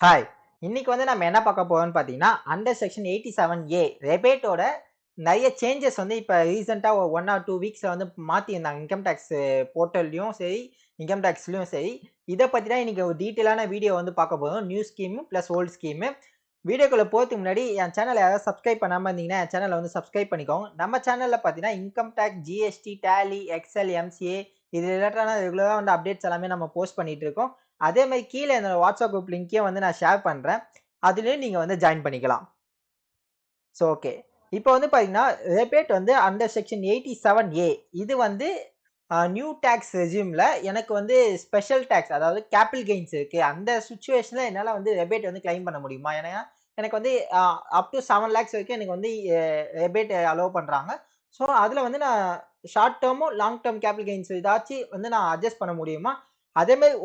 Hi. இன்னைக்கு வந்து நம்ம என்ன பார்க்க போறோம்னு பார்த்தீங்கன்னா, அண்டர் செக்ஷன் 87A ரெபேட்டோட நெறைய சேஞ்சஸ் வந்து இப்ப ரீசென்ட்டா 1 ஆர் 2 வீக்ஸ்ல வந்து மாத்தியிருந்தாங்க. இன்கம் டாக்ஸ் போர்ட்டல்லயும் சரி, இன்கம் டாக்ஸ்லயும் சரி. இத பத்தி தான் இன்னைக்கு ஒரு டீட்டெயிலான வீடியோ வந்து பார்க்க போறோம். New scheme plus old scheme. வீடியோக்குள்ள போறதுக்கு முன்னாடி என் சேனல யாராவது சப்ஸ்கிரைப் பண்ணாம இருந்தீங்கன்னா, என் சேனல வந்து சப்ஸ்கிரைப் பண்ணிக்கோங்க. நம்ம சேனல்ல பார்த்தீங்கன்னா, income tax, GST, Tally, Excel, MCA இது ரிலேட்டடான ரெகுலரா வந்து அப்டேட்ஸ் எல்லாமே நம்ம போஸ்ட் பண்ணிட்டு இருக்கோம். அதே மாதிரி கீழே என்னோட வாட்ஸ்அப் குரூப் லிங்க்கையும் வந்து நான் ஷேர் பண்றேன். அதுலயும் நீங்க வந்து ஜாயின் பண்ணிக்கலாம். So okay. இப்போ வந்து பார்த்தீங்கன்னா, ரெபேட் வந்து அண்டர் செக்ஷன் 87A இது வந்து நியூ டாக்ஸ் ரெஜியூம்ல எனக்கு வந்து ஸ்பெஷல் டாக்ஸ் அதாவது கேபிட்டல் கெயின்ஸ் இருக்கு. அந்த சிச்சுவேஷன்ல என்னால வந்து ரெபேட் வந்து கிளைம் பண்ண முடியுமா? ஏன்னா எனக்கு வந்து அப் டூ 7 லேக்ஸ் வரைக்கும் எனக்கு வந்து ரெபேட் அலோவ் பண்றாங்க. ஸோ அதுல வந்து நான் ஷார்ட் டேர்மும், லாங் டேர்ம் கேபிட்டல் கெயின்ஸ் ஏதாச்சும் வந்து நான் அட்ஜஸ்ட் பண்ண முடியுமா? அதே மாதிரி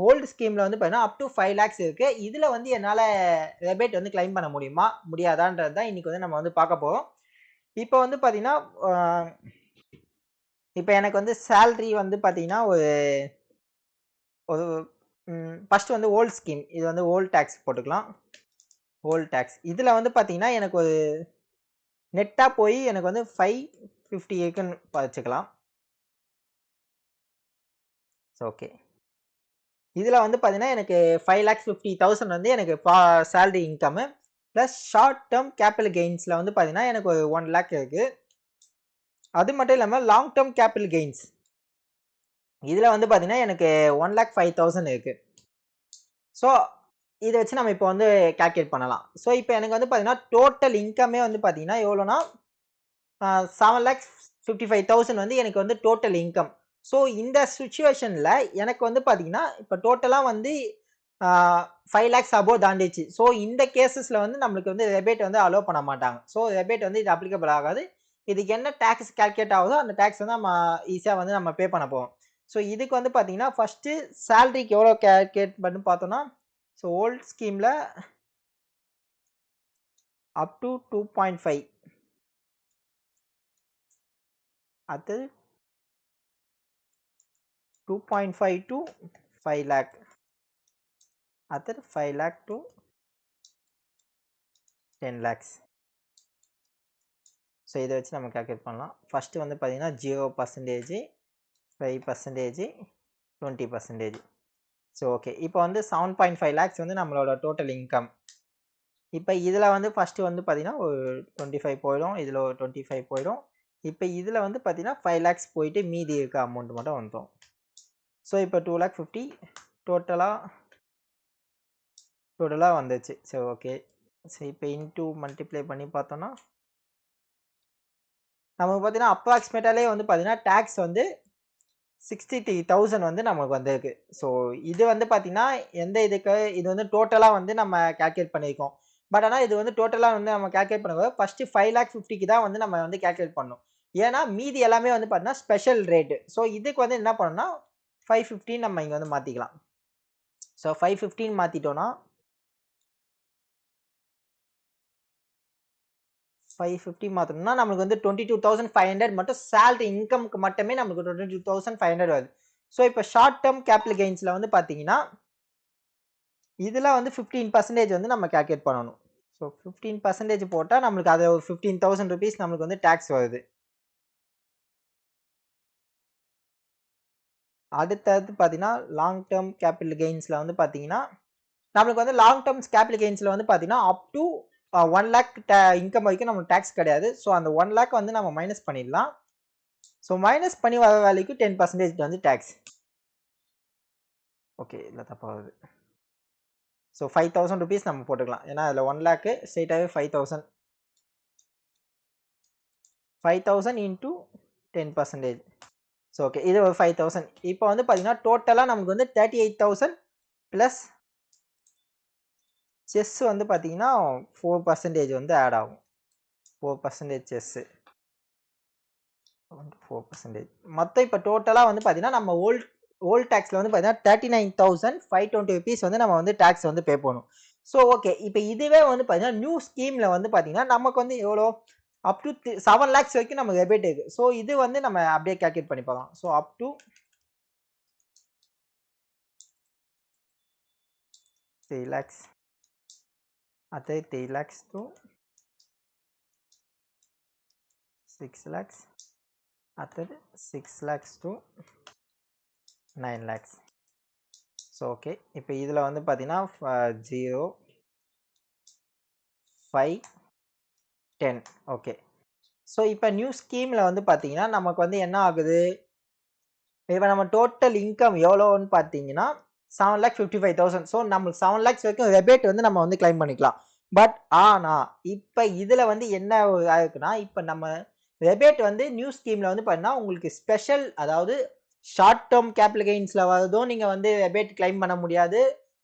ஓல்டு ஸ்கீம்ல வந்து பார்த்தீங்கன்னா, அப் டூ 5 லேக்ஸ் இருக்கு. இதுல வந்து என்னால ரெபேட் வந்து கிளைம் பண்ண முடியுமா? முடியாதான்றது தான் இன்னைக்கு வந்து நம்ம வந்து பார்க்க போறோம். இப்போ வந்து பார்த்தீங்கன்னா, அ இப்ப எனக்கு வந்து சேலரி வந்து பார்த்தீங்கன்னா, ஒரு ஒரு ஃபர்ஸ்ட் வந்து ஓல்ட் ஸ்கீம். இது வந்து ஓல்ட் டாக்ஸ் போட்டுக்கலாம். Old tax. இதுல வந்து பார்த்தீங்கன்னா, எனக்கு ஒரு நெட்டா போய் எனக்கு வந்து 550 இருக்குன்னு வச்சுக்கலாம். ஓகே. இதுல வந்து பார்த்தீங்கன்னா, எனக்கு 5,50,000 வந்து எனக்கு salary income plus short term capital கெயின்ஸ்ல வந்து பார்த்தீங்கன்னா, எனக்கு ஒரு 1 லேக் இருக்கு. அது மட்டும் இல்லாம லாங் டேர்ம் கேபிட்டல் கெயின்ஸ் இதுல வந்து பார்த்தீங்கன்னா, எனக்கு 1,05,000 இருக்கு. ஸோ இத வச்சு நம்ம இப்போ வந்து கால்குலேட் பண்ணலாம். ஸோ இப்போ எனக்கு வந்து பார்த்தீங்கன்னா, டோட்டல் இன்கமே வந்து பார்த்தீங்கன்னா எவ்வளோனா 7,55,000 வந்து எனக்கு வந்து டோட்டல் இன்கம். ஸோ இந்த சிச்சுவேஷன்ல எனக்கு வந்து பார்த்தீங்கன்னா, இப்போ டோட்டலா வந்து 5 லேக்ஸ் அபோவ் தாண்டிச்சு. ஸோ இந்த கேஸஸ்ல வந்து நம்மளுக்கு வந்து ரெபேட் வந்து அலோவ் பண்ண மாட்டாங்க. ஸோ ரெபேட் வந்து இது அப்ளிகபிள் ஆகாது. இதுக்கு என்ன டாக்ஸ் கால்குலேட் ஆகுதோ அந்த டாக்ஸ் வந்து நம்ம ஈஸியா வந்து நம்ம பே பண்ண போறோம். ஸோ இதுக்கு வந்து பார்த்தீங்கன்னா, ஃபர்ஸ்ட் சேலரிக்கு எவ்வளோ கால்குலேட் பண்ணி பார்த்தோம்னா, ஸோ ஓல்ட் ஸ்கீம்ல அப் டு 2.5 அது 2.5 to 5 lakh அது 5 lakh to 10 lakhs. ஸோ இதை வச்சு நம்ம கால்குலேட் பண்ணலாம். ஃபர்ஸ்ட் வந்து பார்த்தீங்கன்னா 0%, 5%, 20%. So okay. இப்போ வந்து 7.5 lakhs வந்து நம்மளோட டோட்டல் இன்கம். இப்போ இதில் வந்து ஃபர்ஸ்ட் வந்து பார்த்தீங்கன்னா ஒரு 25 போயிடும், இதில் ஒரு 25 போயிடும். இப்போ இதில் வந்து பார்த்தீங்கன்னா 5 lakhs போயிட்டு மீதி இருக்க அமௌண்ட் மட்டும் வந்துடும். ஸோ இப்போ 2,50,000 டோட்டலாக வந்துச்சு. சரி ஓகே. சரி இப்போ இன்டூ மல்டிப்ளை பண்ணி பார்த்தோம்னா நமக்கு பார்த்தீங்கன்னா அப்ராக்சிமேட்டாலே வந்து பார்த்தீங்கன்னா டேக்ஸ் வந்து 63,000 வந்து நமக்கு வந்திருக்கு. ஸோ இது வந்து பார்த்தீங்கன்னா எந்த இதுக்கு இது வந்து டோட்டலாக வந்து நம்ம கால்குலேட் பண்ணியிருக்கோம். பட் ஆனால் இது வந்து டோட்டலாக வந்து நம்ம கால்குலேட் பண்ணும்போது ஃபர்ஸ்ட் 5,50,000க்கு தான் வந்து நம்ம வந்து கால்குலேட் பண்ணணும். ஏன்னா மீதி எல்லாமே வந்து பார்த்தீங்கன்னா ஸ்பெஷல் ரேட்டு. ஸோ இதுக்கு வந்து என்ன பண்ணணும்னா 515 நம்ம இங்கே வந்து மாற்றிக்கலாம். ஸோ 515 மாற்றிட்டோம்னா 550 மாத்தணும்னா நமக்கு வந்து 22,500 மட்டும் சேலரி இன்கம்க்கு மட்டுமே நமக்கு 22,500 வருது. ஸோ இப்போ ஷார்ட் டேர்ம் கேபிட்டல் கெயின்ஸ்ல வந்து பார்த்தீங்கன்னா இதுல வந்து 15% வந்து நம்ம கால்குலேட் பண்ணணும். ஸோ 15% போட்டா நம்மளுக்கு அது ஒரு 15,000 ருபீஸ் நம்மளுக்கு வந்து டாக்ஸ் வருது. அடுத்தது பார்த்தீங்கன்னா லாங் டேர்ம் கேபிட்டல் கெயின்ஸ்ல வந்து பார்த்தீங்கன்னா நம்மளுக்கு வந்து லாங் டேர்ம் கேபிட்டல் கெயின்ஸ்ல வந்து பார்த்தீங்கன்னா அப் டு 1 லேக் இன்கம் வரைக்கும் நமக்கு டாக்ஸ் கிடையாது. ஸோ அந்த 1 லேக் வந்து நம்ம மைனஸ் பண்ணிடலாம். ஸோ மைனஸ் பண்ணி வர வேலைக்கு 10% வந்து டாக்ஸ். ஓகே இல்லை தப்பாக வருது. ஸோ 5,000 ருபீஸ் நம்ம போட்டுக்கலாம். ஏன்னா அதில் 1 லேக்கு ஸ்ட்ரெயிட்டாகவே 5,000 5,000 இன்டூ 10%. ஸோ ஓகே இது ஒரு 5,000. இப்போ வந்து பார்த்தீங்கன்னா டோட்டலாக நமக்கு வந்து 38,000 ப்ளஸ் செஸ் வந்து பார்த்தீங்கன்னா 4% வந்து ஆட் ஆகும். 4% செஸ்ஸு 4%. மொத்தம் இப்போ டோட்டலாக வந்து பார்த்தீங்கன்னா நம்ம ஓல்ட் டேக்ஸில் வந்து பார்த்தீங்கன்னா 39,520 ருபீஸ் வந்து நம்ம வந்து டேக்ஸ் வந்து பே பண்ணணும். ஸோ ஓகே இப்போ இதுவே வந்து பார்த்தீங்கன்னா நியூ ஸ்கீமில் வந்து பார்த்தீங்கன்னா நமக்கு வந்து எவ்வளோ அப் டு 7 லேக்ஸ் வரைக்கும் நமக்கு ரெபேட் இருக்கு. ஸோ இது வந்து நம்ம அப்படியே கால்குலேட் பண்ணி பார்க்கலாம். ஸோ அப் டு 3 lakhs அதே 3 lakhs to 6 lakhs அடுத்தது 6 lakhs to 9 lakhs. So okay இப்போ இதில் வந்து பார்த்தீங்கன்னா 0 5 10 ஓகே. ஸோ இப்போ நியூ ஸ்கீமில் வந்து பார்த்தீங்கன்னா நமக்கு வந்து என்ன ஆகுது, இப்போ நம்ம டோட்டல் இன்கம் எவ்வளோன்னு பார்த்தீங்கன்னா 7,55,000. ஸோ நம்மளுக்கு 7 lakhs வரைக்கும் ரெபேட் வந்து நம்ம வந்து கிளைம் பண்ணிக்கலாம். பட் ஆனால் இப்போ இதில் வந்து என்ன ஆகுதுன்னா, இப்போ நம்ம ரெபேட் வந்து நியூ ஸ்கீமில் வந்து பார்த்தீங்கன்னா உங்களுக்கு ஸ்பெஷல், அதாவது ஷார்ட் டேர்ம் கேபிட்டல் கெயின்ஸில் வரதும் நீங்கள் வந்து ரெபேட் கிளைம் பண்ண முடியாது,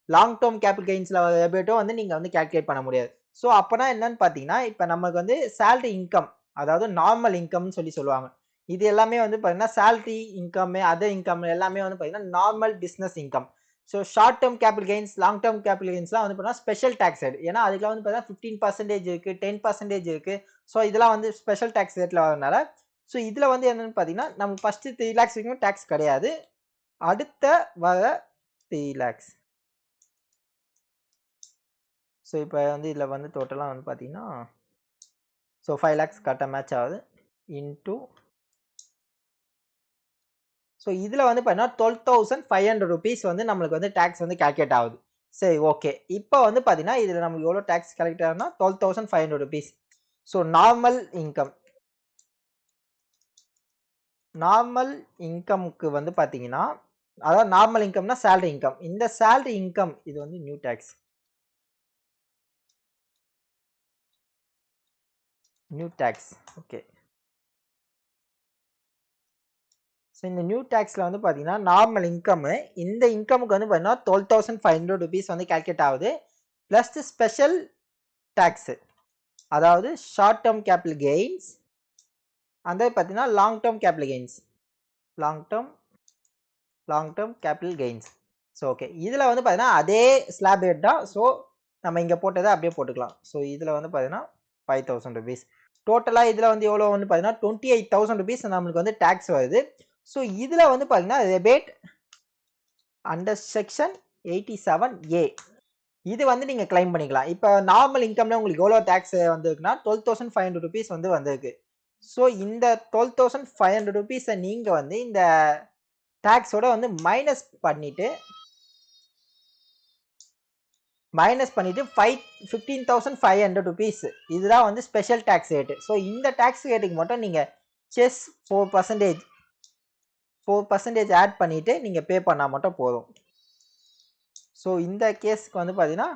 லாங் டேர்ம் கேபிட்டல் கெயின்ஸில் வர ரெபேட்டும் வந்து நீங்கள் வந்து கேல்குலேட் பண்ண முடியாது. ஸோ அப்போனா என்னன்னு பார்த்தீங்கன்னா, இப்போ நமக்கு வந்து சேலரி இன்கம், அதாவது நார்மல் இன்கம்னு சொல்லுவாங்க. இது எல்லாமே வந்து பார்த்தீங்கன்னா சேலரி இன்கம், அதர் இன்கம் எல்லாமே வந்து பார்த்தீங்கன்னா normal business income. So short term capital gains, long term capital கெயின்ஸ்லாம் வந்து பார்த்தீங்கன்னா ஸ்பெஷல் டேக்ஸ் ரேட். ஏன்னா அதுக்கெல்லாம் வந்து பார்த்தீங்கன்னா 15% இருக்குது, 10% இருக்குது. ஸோ இதெல்லாம் வந்து ஸ்பெஷல் டேக்ஸ் ரேட்டில் வரதுனால, ஸோ இதில் வந்து என்னென்னு பார்த்தீங்கன்னா நம்ம ஃபஸ்ட்டு 3 lakhs வரைக்கும் டேக்ஸ் கிடையாது, அடுத்த வர 3 lakhs. ஸோ இப்போ வந்து இதில் வந்து டோட்டலாக வந்து பார்த்தீங்கன்னா ஸோ 5 lakhs கரெக்டாக மேட்ச் ஆகுது இன்டூ. ஸோ இதில் வந்து பார்த்தீங்கன்னா 12,500 rupees வந்து நம்மளுக்கு வந்து டேக்ஸ் வந்து கால்குலேட் ஆகுது. சரி ஓகே. இப்போ வந்து பார்த்தீங்கன்னா இதில் நமக்கு எவ்வளோ டேக்ஸ் கலெக்ட் ஆகுதுன்னா 12,500 rupees. ஸோ நார்மல் இன்கம்க்கு வந்து பார்த்தீங்கன்னா, அதாவது நார்மல் இன்கம்னா சேலரி இன்கம். இந்த சேலரி இன்கம் இது வந்து நியூ டேக்ஸ். ஓகே. ஸோ இந்த நியூ டேக்ஸில் வந்து பார்த்தீங்கன்னா நார்மல் இன்கம், இந்த இன்கமுக்கு வந்து பார்த்தீங்கன்னா 12,500 rupees வந்து கால்குலேட் ஆகுது. ப்ளஸ் ஸ்பெஷல் டேக்ஸு, அதாவது ஷார்ட் டேர்ம் கேபிட்டல் கெயின்ஸ், அந்த பார்த்தீங்கன்னா long term capital gains. So okay. இதில் வந்து பார்த்தீங்கன்னா அதே ஸ்லாப் ரேட் தான். ஸோ நம்ம இங்கே போட்டதை அப்படியே போட்டுக்கலாம். ஸோ இதில் வந்து பார்த்தீங்கன்னா 5,000 rupees. டோட்டலாக இதில் வந்து எவ்வளோ வந்து பார்த்தீங்கன்னா 28,000 rupees நம்மளுக்கு வந்து டேக்ஸ் வருது. ஸோ இதில் வந்து பார்த்தீங்கன்னா ரெபேட் அண்டர் செக்ஷன் 87A இது வந்து நீங்கள் கிளைம் பண்ணிக்கலாம். இப்போ நார்மல் இன்கம்ல உங்களுக்கு எவ்வளோ டேக்ஸ் வந்திருக்குன்னா 12,500 rupees வந்து வந்திருக்கு. ஸோ இந்த 12,500 rupees நீங்கள் வந்து இந்த டேக்ஸோட வந்து மைனஸ் பண்ணிட்டு 15,500 rupees இதுதான் வந்து ஸ்பெஷல் டேக்ஸ் ரேட்டு. ஸோ இந்த டேக்ஸ் ரேட்டுக்கு மட்டும் நீங்கள் செஸ் 4% ஆட் பண்ணிட்டு நீங்கள் பே பண்ணால் மட்டும் போதும். ஸோ இந்த கேஸ்க்கு வந்து பார்த்தீங்கன்னா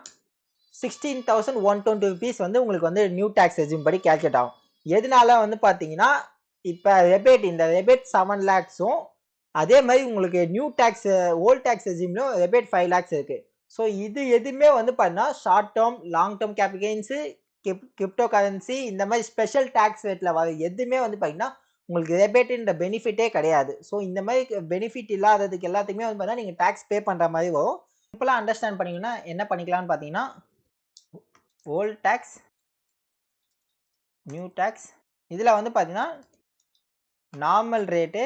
16,120 rupees வந்து உங்களுக்கு வந்து நியூ டேக்ஸ் ரெஜிம் படி கேல்குலேட் ஆகும். எதனால வந்து பார்த்தீங்கன்னா இப்போ இந்த ரெபேட் 7 lakhsம் அதே மாதிரி உங்களுக்கு நியூ டேக்ஸ் ஓல்ட் டேக்ஸ் ரெஜிம்லையும் ரெபேட் 5 lakhs இருக்கு. ஸோ இது எதுவுமே வந்து பார்த்தீங்கன்னா short term, long term capital gains, crypto currency இந்த மாதிரி ஸ்பெஷல் டேக்ஸ் ரேட்டில் வர எதுவுமே வந்து பார்த்தீங்கன்னா உங்களுக்கு ரெபேட்டுன்ற பெனிஃபிட்டே கிடையாது. ஸோ இந்த மாதிரி பெனிஃபிட் இல்லாததுக்கு எல்லாத்துக்குமே வந்து பார்த்தீங்கன்னா நீங்கள் டேக்ஸ் பே பண்ணுற மாதிரி வரும். சிம்பிளாக அண்டர்ஸ்டாண்ட் பண்ணிங்கன்னா என்ன பண்ணிக்கலாம்னு பார்த்தீங்கன்னா ஓல்ட் டேக்ஸ், நியூ டேக்ஸ், இதில் வந்து பார்த்தீங்கன்னா நார்மல் ரேட்டு,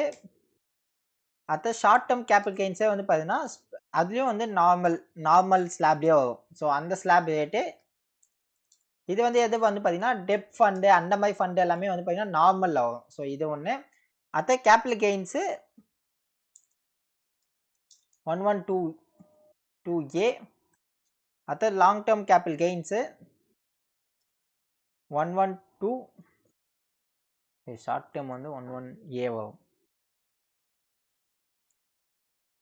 அடுத்த ஷார்ட் டேர்ம் கேபிட்டல் கெயின்ஸே வந்து பார்த்தீங்கன்னா அதுலேயும் வந்து நார்மல் ஸ்லாப்லேயே வரும். ஸோ அந்த ஸ்லாப் ரேட்டு இது வந்து எது வந்து பார்த்தீங்கன்னா டெப் ஃபண்டு அந்த மாதிரி ஃபண்டு எல்லாமே வந்து பார்த்தீங்கன்னா நார்மலில் வரும். ஸோ இது ஒன்று. அடுத்த கேபிட்டல் கெயின்ஸு 1122A, அடுத்த long term capital gains 112, short term வந்து 11A வரும்.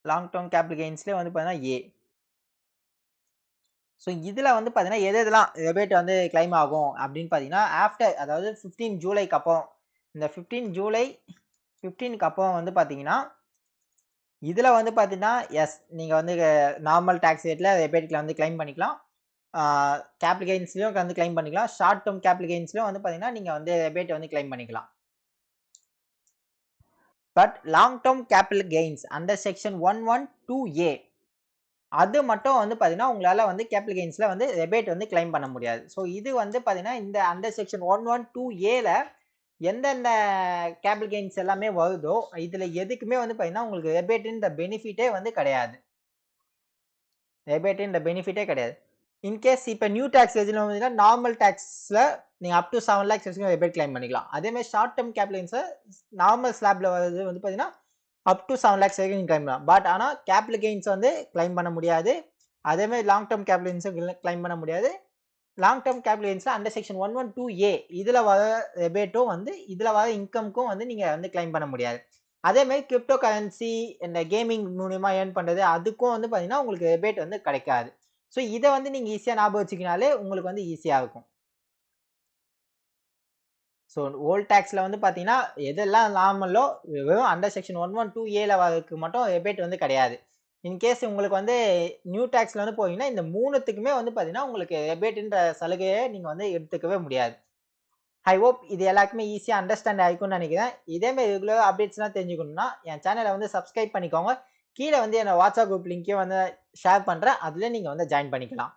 லாங் டேர்ம் கேபிட்டல் கெயின்ஸ்லேயே வந்து பார்த்தீங்கன்னா A. ஸோ இதில் வந்து பார்த்தீங்கன்னா எதெல்லாம் ரெபேட் வந்து கிளைம் ஆகும் அப்படின்னு பார்த்தீங்கன்னா ஆஃப்டர், அதாவது 15 ஜூலைக்கு அப்புறம், இந்த 15 ஜூலை 15க்கு அப்புறம் வந்து பார்த்தீங்கன்னா இதில் வந்து பார்த்தீங்கன்னா எஸ் நீங்கள் வந்து நார்மல் டேக்ஸ் ரேட்டில் ரெபேட்டில் வந்து கிளைம் பண்ணிக்கலாம். கேபிட்டல் கெயின்ஸ்லையும் வந்து கிளைம் பண்ணிக்கலாம். ஷார்ட் டேர்ம் கேபிட்டல் கெயின்ஸ்லையும் வந்து பார்த்தீங்கன்னா நீங்கள் வந்து ரெபேட் வந்து கிளைம் பண்ணிக்கலாம். But long term capital gains under section 112A அது மட்டும் வந்து பார்த்தீங்கன்னா உங்களால் வந்து கேபிட்டல் கெயின்ஸில் வந்து ரெபேட் வந்து கிளைம் பண்ண முடியாது. ஸோ இது வந்து பார்த்தீங்கன்னா இந்த அண்டர் செக்ஷன் 112Aல எந்தெந்த கேபிட்டல் கெயின்ஸ் எல்லாமே வருதோ இதில் எதுக்குமே வந்து பார்த்தீங்கன்னா உங்களுக்கு ரெபேட்டுன்ற பெனிஃபிட்டே வந்து கிடையாது. ரெபேட்ன்ற பெனிஃபிட்டே கிடையாது. இன்கேஸ் இப்ப நியூ டாக்ஸ் எலிஜிபிள் பார்த்தீங்கன்னா, நார்மல் டாக்ஸ்ல நீங்க அப் டூ 7 லேக்ஸ் வரைக்கும் ரெபேட் கிளைம் பண்ணிக்கலாம். அதே மாரி ஷார்ட் டெர்ம் கேபிட்டல் கெயின்ஸ நார்மல் ஸ்லாப்ல வரது வந்து பார்த்தீங்கன்னா, அப் டூ 7 லேக்ஸ் வரைக்கும் நீங்க கிளைம் பண்ணலாம். பட் ஆனா கேபிட்டல் கெயின்ஸ் வந்து கிளைம் பண்ண முடியாது. அதே மாரி லாங் டெர்ம் கேபிட்டல் கெயின்ஸும் கிளைம் பண்ண முடியாது. லாங் டெர்ம் கேபிட்டல் கெயின்ஸ்ல அண்டர் செக்ஷன் 112A இதுல வர ரெபேட்டும் வந்து இதுல வர இன்கம்க்கும் வந்து நீங்க வந்து கிளைம் பண்ண முடியாது. அதே மாரி கிரிப்டோ கரன்சி இந்த கேமிங் மூலியமா ஏர்ன் பண்றது அதுக்கும் வந்து பார்த்தீங்கன்னா, உங்களுக்கு ரெபேட் வந்து கிடைக்காது. ஸோ இத வந்து நீங்க ஈஸியா ஞாபகம் வச்சுக்கினாலே உங்களுக்கு வந்து ஈஸியா இருக்கும். ஸோ ஓல்ட் டாக்ஸ்ல வந்து பார்த்தீங்கன்னா, எதெல்லாம் நார்மலோ வெறும் அண்டர் செக்ஷன் 112ஏல வரதுக்கு மட்டும் ரெபேட் வந்து கிடையாது. இன்கேஸ் உங்களுக்கு வந்து நியூ டாக்ஸ்ல வந்து போனீங்கன்னா, இந்த 3த்துக்குமே வந்து பார்த்தீங்கன்னா, உங்களுக்கு ரெபேட்ன்ற சலுகைய நீங்க வந்து எடுத்துக்கவே முடியாது. ஐ ஹோப் இது எல்லாருக்குமே ஈஸியா அண்டர்ஸ்டாண்ட் ஆயிருக்கும்னு நினைக்கிறேன். இதே மாரி ரெகுலரா அப்டேட்ஸ்லாம் தெரிஞ்சுக்கணும்னா, என் சேனல வந்து சப்ஸ்கிரைப் பண்ணிக்கோங்க. கீழ வந்து என்னோட வாட்ஸ்அப் குரூப் லிங்க்கையும் வந்து ஷேர் பண்றேன். அதுல நீங்க வந்து ஜாயின் பண்ணிக்கலாம்.